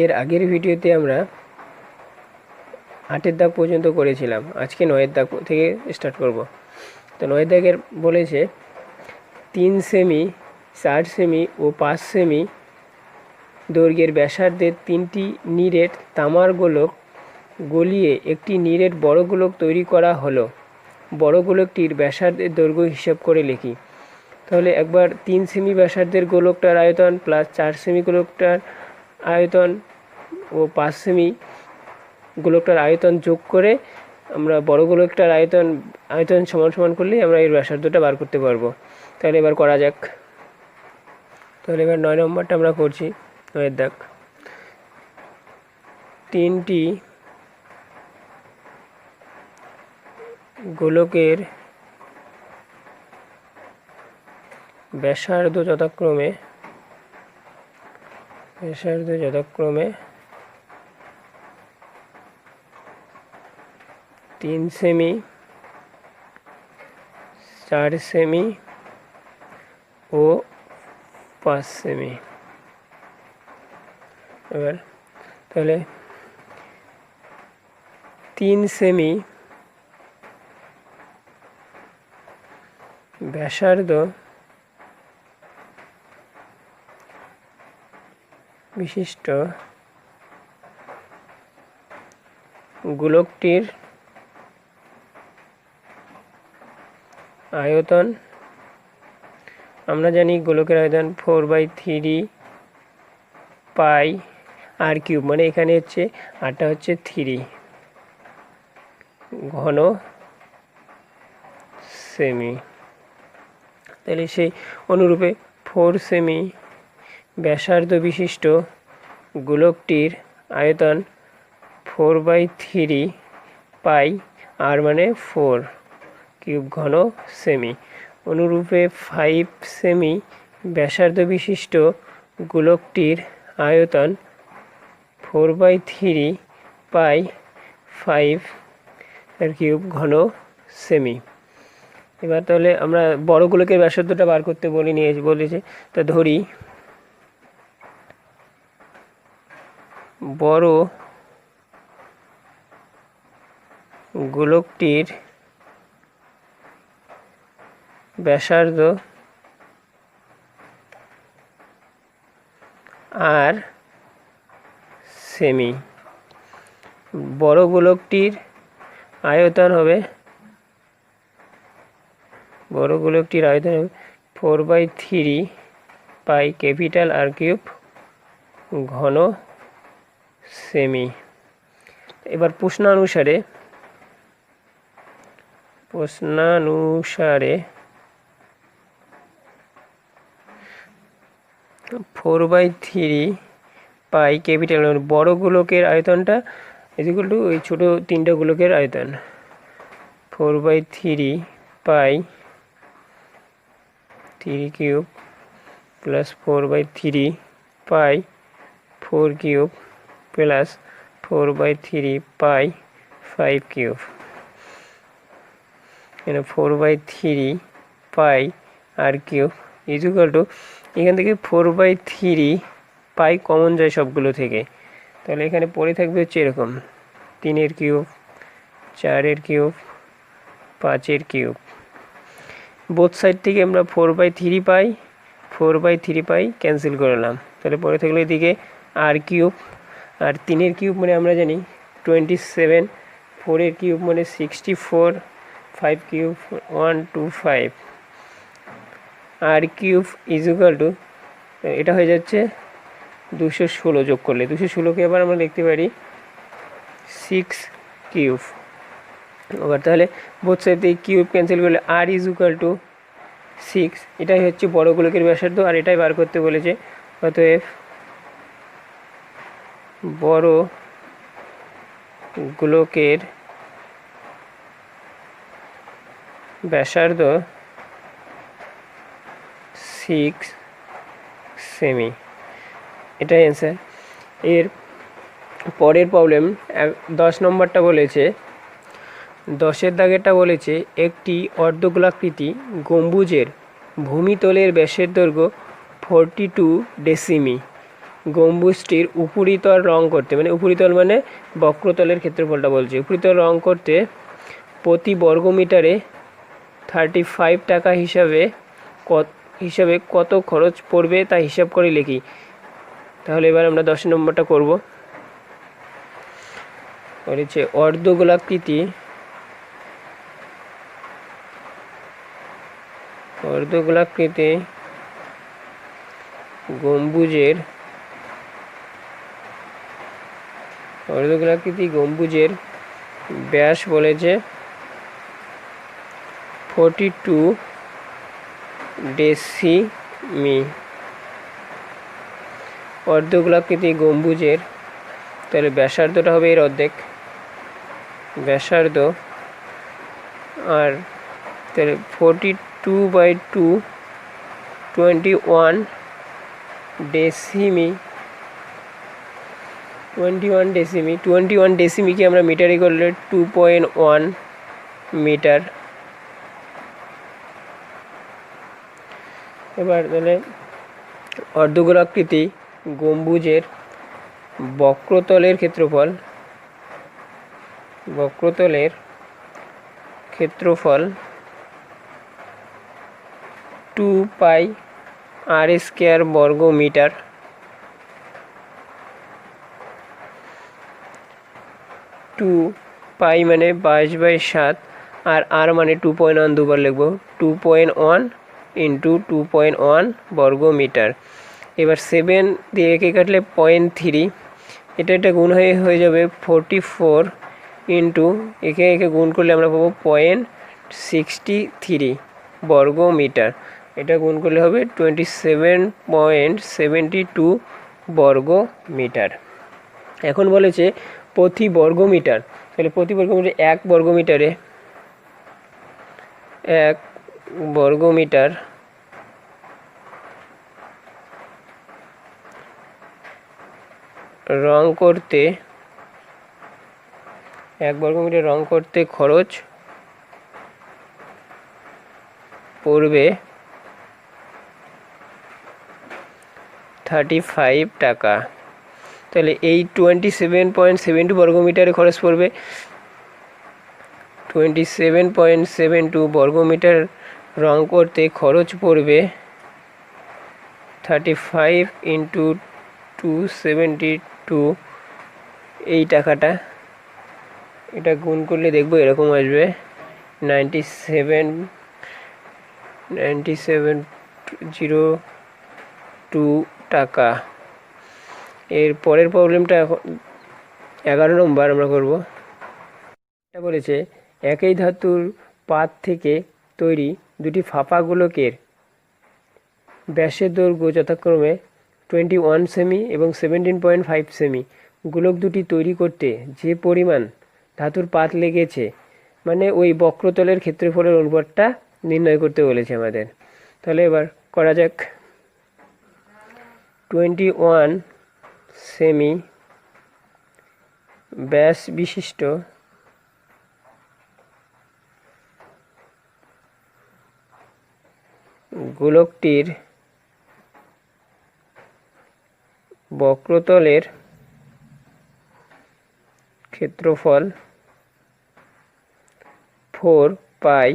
এর আগের ভিডিওতে আমরা 8 দাগ পর্যন্ত করেছিলাম। আজকে 9 দাগ থেকে স্টার্ট করব। তো 9 দাগের বলেছে 3 সেমি, 4 সেমি ও 5 সেমি দৈর্ঘ্যের ব্যাসার্ধের 3টি নিরেট তামার গোলক গলিয়ে একটি নিরেট বড় গোলক তৈরি করা হলো। বড় গোলকটির ব্যাসার্ধের দৈর্ঘ্য হিসাব করে লিখি। তাহলে একবার 3 সেমি ব্যাসার্ধের গোলকটার আয়তন প্লাস 4 সেমি গোলকটার আয়তন ও 5 সেমি গোলকটার আয়তন যোগ করে আমরা বড় গোলকটার আয়তন সমান সমান করলেই আমরা এর ব্যাসার্ধটা বার করতে পারবো। তাহলে এবার করা যাক। তাহলে এবার 9 নম্বরটা আমরা করছি। 9 দাগ, 3টি গোলকের ব্যাসার্ধ যথাক্রমে 3 সেমি, 4 সেমি ও 5 সেমি। এবার তাহলে 3 সেমি ব্যাসার্ধ বিশিষ্ট গোলকটির আয়তন, আমরা জানি গোলকের আয়তন 4/3 পাই আর কিউব, মানে এখানে হচ্ছে আরটা হচ্ছে 3 ঘন সেমি। তাহলে সেই অনুরূপে 4 সেমি ব্যাসার্ধ বিশিষ্ট গোলকটির আয়তন 4/3 পাই আর মানে 4 কিউব ঘন সেমি। অনুরূপে 5 সেমি ব্যাসার্ধ বিশিষ্ট গোলকটির আয়তন 4/3 পাই 5 কিউব ঘন সেমি। এবার তাহলে আমরা বড় গোলকের ব্যাসার্ধটা বার করতে বলেছে। তা ধরি বড় গোলকটির ব্যাসার্ধ আর সেমি, বড় গোলকটির আয়তন হবে 4/3 পাই ক্যাপিটাল আর কিউব ঘন সেমি। এবার প্রশ্নানুসারে 4/3 পাই ক্যাপিটাল বড় গোলকের আয়তনটা ইকুয়াল টু ওই ছোট 3টা গোলকের আয়তন। 4/3 পাই 3 কিউব প্লাস 4/3 পাই 4 কিউব প্লাস 4/3 পাই 5 কিউব। এখানে 4/3 পাই আর কিউব ইকুয়াল টু, এখান থেকে 4/3 পাই কমন যায় সবগুলো থেকে। তাহলে এখানে পড়ে থাকবে হচ্ছে এরকম 3 cube, 4 cube, 5 cube. Both side থেকে আমরা 4/3 পাই 4/3 পাই ক্যান্সেল করলাম। তাহলে পরে থাকলো এদিকে আর কিউব, আর 3 কিউব মানে আমরা জানি 27, 4 কিউব মানে 64, 5 cube 125 r cube equal to, এটা হয়ে যাচ্ছে 216 যোগ করলে 216কে আবার আমরা লিখতে পারি 6 কিউব। আবার তাহলে বোথ সাইড থেকে কিউব ক্যান্সেল করলে আর ইকুয়াল টু 6। এটাই হচ্ছে বড় গোলকের ব্যাসার্ধ আর এটাই বার করতে বলেছে। অতএব বড় গোলকের ব্যাসার্ধ 6 সেমি, এটাই অ্যান্সার। এর পরের প্রবলেম 10 নম্বরটা বলেছে, 10-এর দাগেরটা বলেছে একটি অর্ধগোলাকৃতি গম্বুজের ভূমিতলের ব্যাসের দৈর্ঘ্য 42 ডেসিমি, গম্বুজটির উপরিতল রং করতে, মানে উপরিতল মানে বক্রতলের ক্ষেত্রফলটা বলছে, উপরিতল রং করতে প্রতি বর্গমিটারে 35 টাকা হিসাবে কত খরচ পড়বে তা হিসাব করে লিখি। তাহলে এবার আমরা 10 নম্বরটা করব। বলেছে অর্ধগোলাকৃতি গম্বুজের ব্যাস বলেছে 42 ডেসিমি। অর্ধগোলাকৃতি গম্বুজের তাহলে ব্যাসার্ধটা হবে এর অর্ধেক ব্যাসার্ধ, আর তাহলে 42/2 21 ডেসিমি। 21 ডেসিমিকে আমরা মিটারে করলে 2.1 মিটার। এবার তাহলে অর্ধগোলাকৃতি গম্বুজের বক্রতলের ক্ষেত্রফল 2 পাই আর স্কয়ার বর্গ মিটার। 2 পাই মানে 22/7, আর আর মানে 2.1 দুবার লিখব, 2.1 ইন্টু 2.1 বর্গ মিটার। এবার 7 দিয়ে একে কাটলে 0.3, এটা গুণ হয়ে যাবে 44 ইন্টু একে গুণ করলে আমরা পাবো 0.63 বর্গ মিটার। এটা গুণ করলে হবে 27.72 বর্গ মিটার। এখন বলেছে প্রতি বর্গ মিটার, তাহলে প্রতি বর্গ মিটার 1 বর্গ মিটার রং করতে খরচ পড়বে 35 টাকা। তাহলে এই 27.72 বর্গমিটারে খরচ পড়বে 27.72 বর্গমিটার রং করতে খরচ পড়বে 35 ইন্টু 272। এই টাকাটা এটা গুণ করলে দেখবো এরকম আসবে 9702 টাকা। এর পরের প্রবলেমটা এখন 11 নম্বর আমরা করব। এটা বলেছে একই ধাতুর পাত থেকে তৈরি দুটি ফাঁপা গোলকের ব্যাসের দৈর্ঘ্য যথাক্রমে 21 সেমি এবং 17.5 সেমি। গোলক দুটি তৈরি করতে যে পরিমাণ ধাতুর পাত লেগেছে, মানে ওই বক্রতলের ক্ষেত্রফলের অনুপাতটা নির্ণয় করতে বলেছে আমাদের। তাহলে এবার করা যাক। 21 সেমি ব্যাস বিশিষ্ট গোলকটির বক্রতলের ক্ষেত্রফল 4 পাই।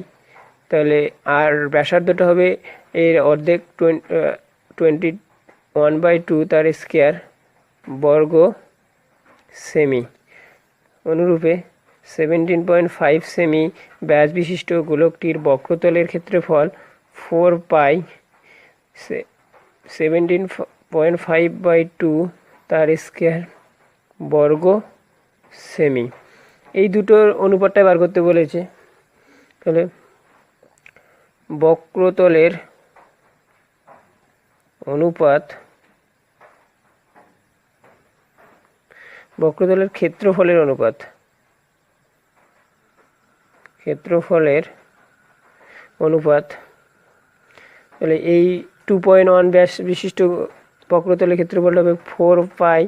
তাহলে আর ব্যাসার্ধটা হবে এর অর্ধেক 21/2 তার স্কয়ার বর্গ সেমি। অনুরূপে 17.5 সেমি ব্যাস বিশিষ্ট গোলকটির বক্রতলের ক্ষেত্রফল 4 পাই 17.5/2 তার স্কয়ার বর্গ সেমি। এই দুটোর অনুপাতটা বার করতে বলেছে। তাহলে বক্রতলের ক্ষেত্রফলের অনুপাত তাহলে এই 2.1 ব্যাস বিশিষ্ট বক্রতলের ক্ষেত্রফলটা হবে 4 পাই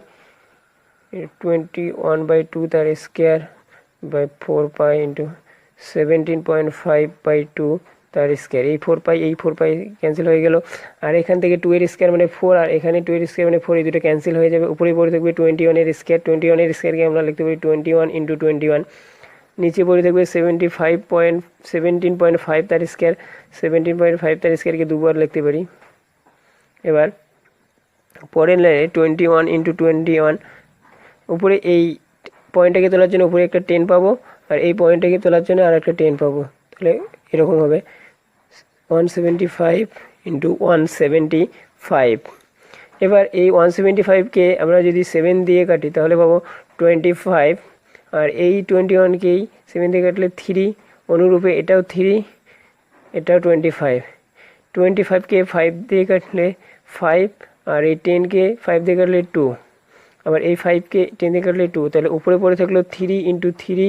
21/2 তার স্কয়ার বাই 4 পাই ইন্টু 17.5/2 তার স্কোয়ার, এই 4 পাই এই 4 পাই ক্যান্সেল হয়ে গেল। আর এখান থেকে 2 এর স্কোয়ার মানে 4, আর এখানে 2 এর স্কোয়ার মানে 4, এই দুটো ক্যান্সেল হয়ে যাবে। উপরে পড়ে থাকবে 21 এর স্কোয়ার, 21 এর স্কোয়ারকে আমরা লিখতে পারি 21 × 21। নিচে পড়ে থাকবে 17.5 তার স্কোয়ার, 17.5 তার স্কোয়ারকে দুবার লিখতে পারি। এবার পরের লাইনে 21 × 21, উপরে এই পয়েন্টটাকে তোলার জন্য উপরে একটা 10 পাবো, আর এই পয়েন্টটাকে তোলার জন্য আর একটা 10 পাবো। তাহলে এরকম হবে 175 × 175। এবার এই 175কে আমরা যদি 7 দিয়ে কাটি তাহলে পাবো 25, আর এই 21কেই 7 দিয়ে কাটলে 3, অনুরূপে এটাও 3, এটাও 25। 25কে 5 দিয়ে কাটলে 5, আর এই 10কে 5 দিয়ে কাটলে 2, আবার এই 5কে 10 দিয়ে কাটলে 2। তাহলে উপরে পড়ে থাকলো 3 × 3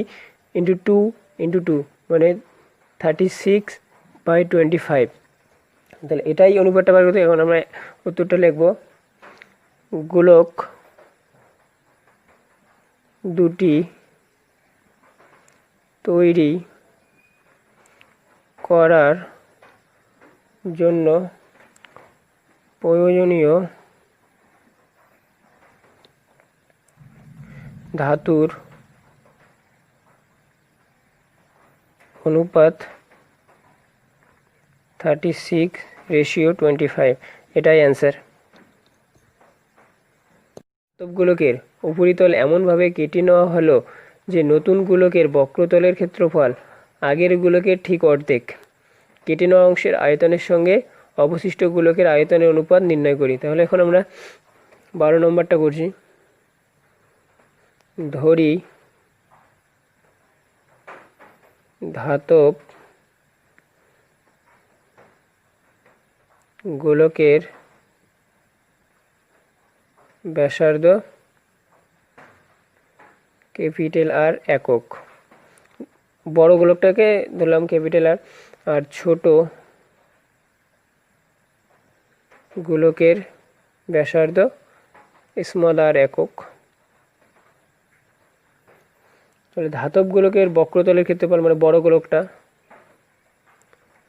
× 2 × 2 মানে 36/25। তাহলে এটাই অনুপাতটা বার করতে। এখন আমরা উত্তরটা লিখব, গোলক দুটি তৈরি করার জন্য প্রয়োজনীয় ধাতুর অনুপাত 36:25, এটাই অ্যান্সার। ধাতব গোলকের উপরিতল এমনভাবে কেটে নেওয়া হলো যে নতুন গোলকের বক্রতলের ক্ষেত্রফল আগের গোলকের ঠিক অর্ধেক। কেটে নেওয়া অংশের আয়তনের সঙ্গে অবশিষ্ট গোলকের আয়তনের অনুপাত নির্ণয় করি। তাহলে এখন আমরা 12 নম্বরটা করছি। ধরি ধাতব গোলকের ব্যাসার্ধ R একক। বড় গোলকটাকে ধরলাম R, আর ছোট গোলকের ব্যাসার্ধ r একক। তাহলে ধাতব গোলকের বক্রতলের ক্ষেত্রফল মানে বড় গোলকটা,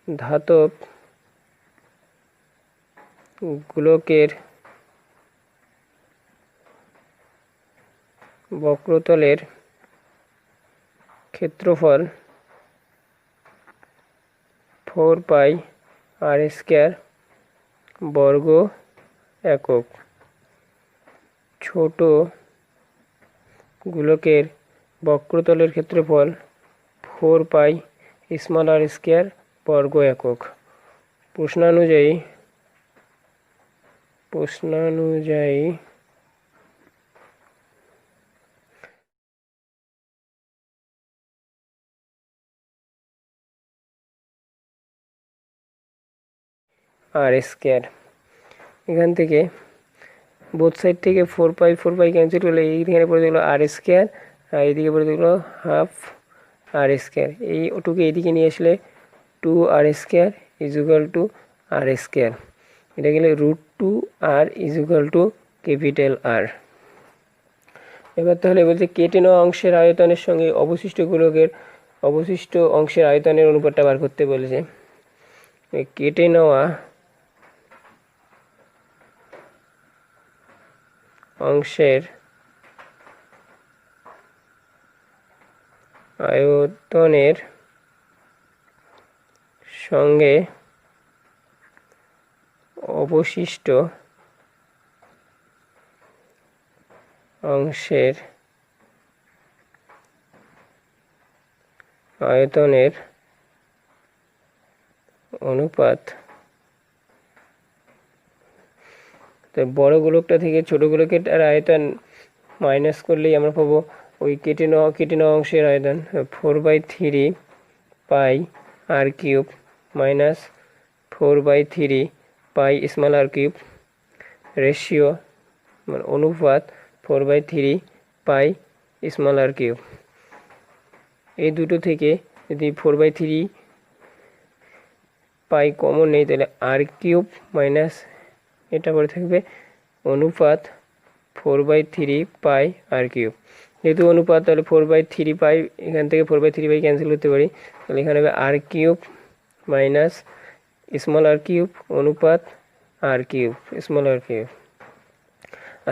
ধাতব গোলকের বক্রতলের ক্ষেত্রফল 4πr² বর্গ একক। ছোট গোলকের বক্রতলের ক্ষেত্রফল 4πr² বর্গ একক। প্রশ্নানুযায়ী r²। এখান থেকে বোথ সাইড থেকে 4π ক্যান্সেল করলে এইখানে পড়ে গেলো r², আর এইদিকে পড়ে গেলো হাফ r²। এই ওটুকে এইদিকে নিয়ে আসলে 2r² = r²। এটা গেলে √2r = R। এবার তাহলে বলতে কেটে নেওয়া অংশের আয়তনের সঙ্গে অবশিষ্ট অংশের আয়তনের অনুপাতটা বার করতে বলেছে। কেটে নেওয়া অংশের আয়তনের সঙ্গে অবশিষ্ট অংশের আয়তনের অনুপাত। তো বড় গোলকটা থেকে ছোট গোলকের আয়তন মাইনাস করলেই আমরা পাবো ওই কেটে নেওয়া অংশের আয়তন 4/3πr³ মাইনাস 4/3πr³ রেশিও মানে অনুপাত 4/3πr³। এই দুটো থেকে যদি 4/3π কমন নেই তাহলে r³ মাইনাস এটা পরে থাকবে অনুপাত 4/3πr³। যেহেতু অনুপাত তাহলে 4/3π, এখান থেকে 4/3π ক্যান্সেল করতে পারি, তাহলে এখানে হবে r³ মাইনাস স্মল আর কিউব অনুপাত আর কিউব স্মল আর কিউব।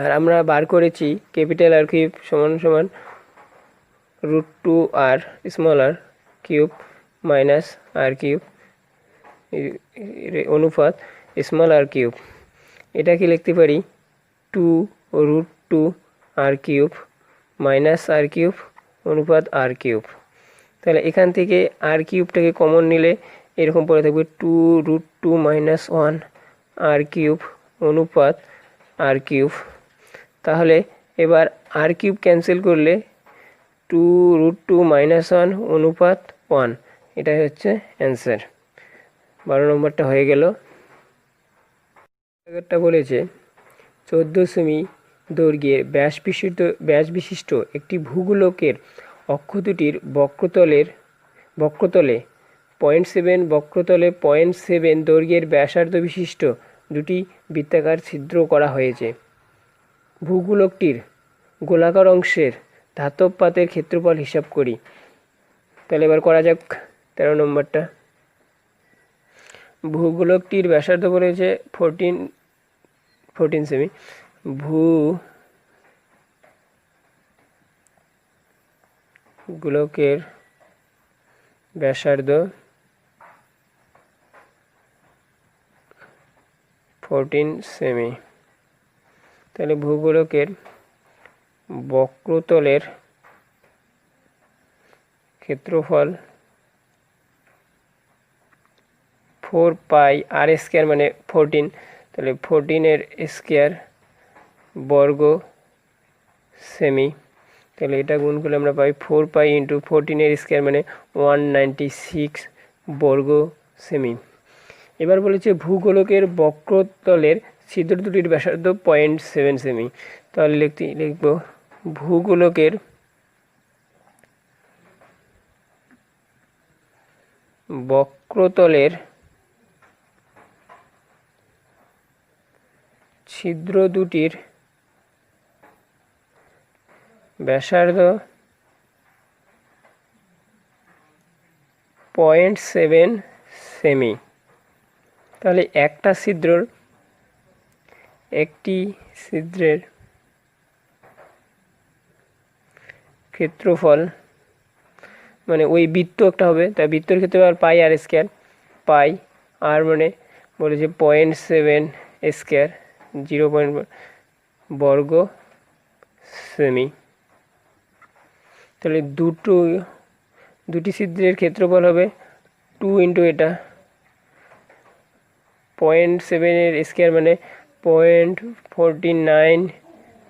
আর আমরা বার করেছি ক্যাপিটাল আর কিউব সমান সমান √2r স্মল আর কিউব মাইনাস আর কিউব অনুপাত স্মল আর কিউব। এটাকে লিখতে পারি 2√2r কিউব মাইনাস আর কিউব অনুপাত আর কিউব। তাহলে এখান থেকে আর কিউবটাকে কমন নিলে এরকম পড়ে থাকবে 2√2 মাইনাস 1 আর কিউব অনুপাত আর কিউব। তাহলে এবার আর কিউব ক্যান্সেল করলে 2√2 মাইনাস 1 অনুপাত 1, এটাই হচ্ছে অ্যান্সার। 12 নম্বরটা হয়ে গেল। একটা বলেছে 14 সেমি দৈর্ঘ্যের ব্যাস বিশিষ্ট একটি ভূগোলকের অক্ষ দুটির বক্রতলে 0.7 বক্রতলে 0.7 দৈর্ঘ্যের ব্যাসার্ধ বিশিষ্ট দুটি বৃত্তাকার ছিদ্র করা হয়েছে। ভূগোলকটির গোলাকার অংশের ধাতব পাতের ক্ষেত্রফল হিসাব করি। তাহলে এবার করা যাক 13 নম্বরটা। ভূগোলকটির ব্যাসার্ধ বলেছে 14 সেমি। ভূগোলকের ব্যাসার্ধ 14 সেমি। তাহলে ভূগোলকের বক্রতলের ক্ষেত্রফল 4πr² মানে 14, তাহলে 14 স্কয়ার বর্গ সেমি। তাহলে এটা গুণ করলে আমরা পাই 4π × 14 স্কয়ার মানে 196 বর্গ সেমি। এবার বলেছে ভূগোলকের বক্রতলের ছিদ্র দুটির ব্যাসার্ধ 0.7 সেমি। তাহলে লিখব ভূগোলকের বক্রতলের ছিদ্র দুটির ব্যাসার্ধ 0.7 সেমি। তাহলে একটি ছিদ্রের ক্ষেত্রফল মানে ওই বৃত্ত একটা হবে, তাই বৃত্তর ক্ষেত্রফল πr², পাই আর মানে বলেছে 0.7 স্কয়ার 0. বর্গ সেমি। তাহলে দুটি ছিদ্রের ক্ষেত্রফল হবে 2 × এটা 0.7 স্কয়ার মানে 0.49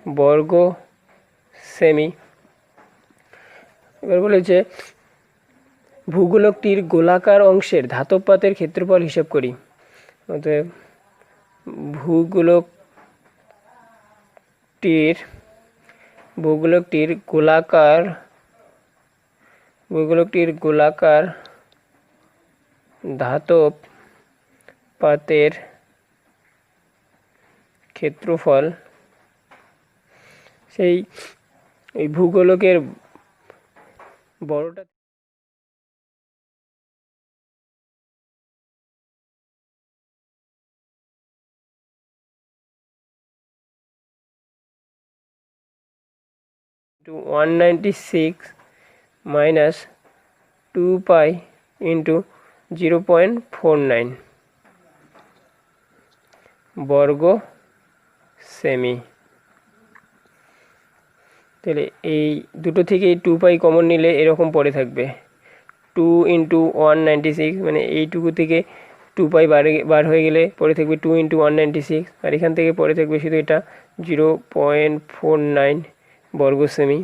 বর্গ সেমি। এবার বলেছে ভূগোলকটির গোলাকার অংশের ধাতব পাতের ক্ষেত্রফল হিসাব করি। অতএব ভূগোলকটির গোলাকার ধাতব পাতের ক্ষেত্রফল সেই ওই ভূগোলকের বড়টা to 196 minus 2π into 0.49 বর্গ সেমি। তাহলে এই দুটো থেকে এই 2π কমন নিলে এরকম পড়ে থাকবে 2 × 196 মানে এইটুকু থেকে 2π বার হয়ে গেলে পড়ে থাকবে 2 × 196, আর এখান থেকে পড়ে থাকবে শুধু এটা 0.49 বর্গ সেমি।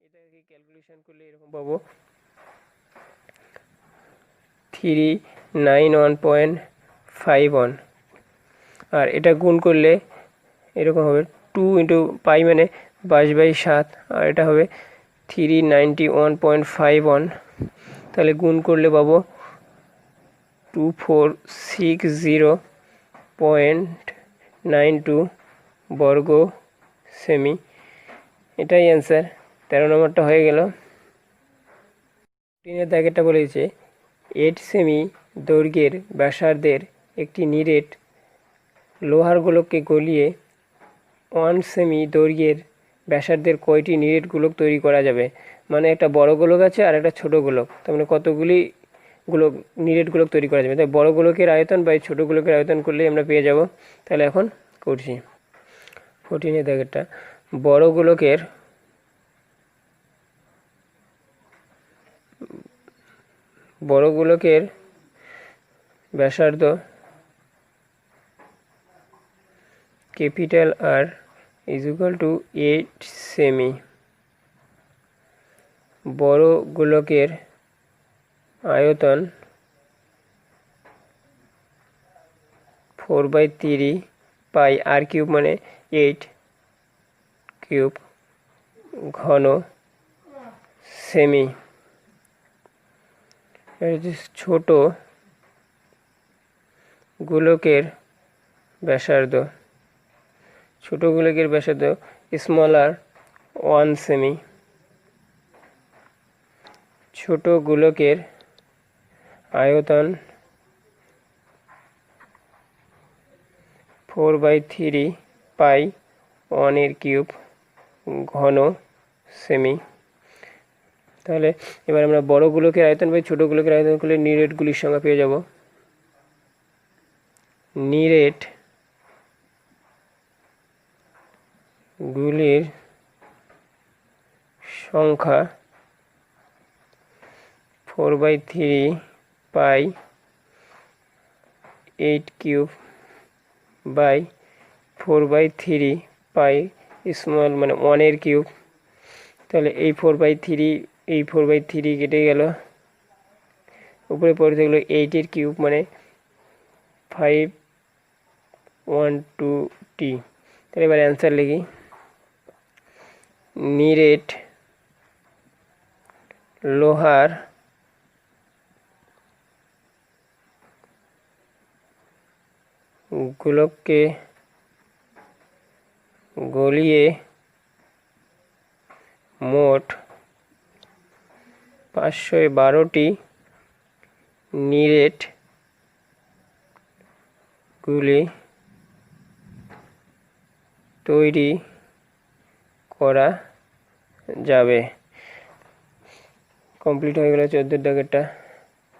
এটাকে ক্যালকুলেশন করলে এরকম পাবো 391.51, আর এটা গুণ করলে এরকম হবে 2 × π মানে 22/7, আর এটা হবে 391.51। তাহলে গুণ করলে পাবো 2460.92 বর্গ সেমি। এটাই অ্যান্সার। 13 নম্বরটা হয়ে গেল। 3 দাগেরটা বলেছে 8 সেমি দৈর্ঘ্যের ব্যাসার্ধের একটি নিরেট লোহার গোলককে গলিয়ে 1 সেমি দৈর্ঘ্যের ব্যাসার্ধের কয়টি নিরেট গোলক তৈরি করা যাবে? মানে একটা বড় গোলক আছে আর একটা ছোট গোলক, তার মানে কতগুলি গোলক নিরেট গোলক তৈরি করা যাবে। তাই বড় গোলকের আয়তন বাই ছোট গোলকের আয়তন করলেই আমরা পেয়ে যাব। তাহলে এখন করছি 14 দাগেরটা। বড় গোলকের ব্যাসার্ধ capital R is equal to 8 সেমি। বড় গোলকের আয়তন 4/3 পাই আর কিউব মানে 8 কিউব ঘন সেমি। ছোট গোলকের ব্যাসার্ধ স্মলার 1 সেমি। ছোট গোলকের আয়তন 4/3 পাই 1 এর কিউব ঘন সেমি। তাহলে এবার আমরা বড় গোলকের আয়তন বাই ছোট গোলকের আয়তন করলে নিরেটগুলির সংখ্যা পেয়ে যাব। নিরেট গুলির সংখ্যা 4/3 পাই 8 কিউব বাই 4/3 পাই স্মল মানে 1 এর কিউব। তাহলে এই 4/3 কেটে গেল, উপরে পড়ে থাকলো 8 এর কিউব মানে 512t। তাহলে এবার অ্যান্সার লিখি। নিরেট লোহার গোলককে গলিয়ে মোট 512টি নিরেট গুলি তৈরি করা যাবে। কমপ্লিট হয়ে গেল 14 দাগেরটা।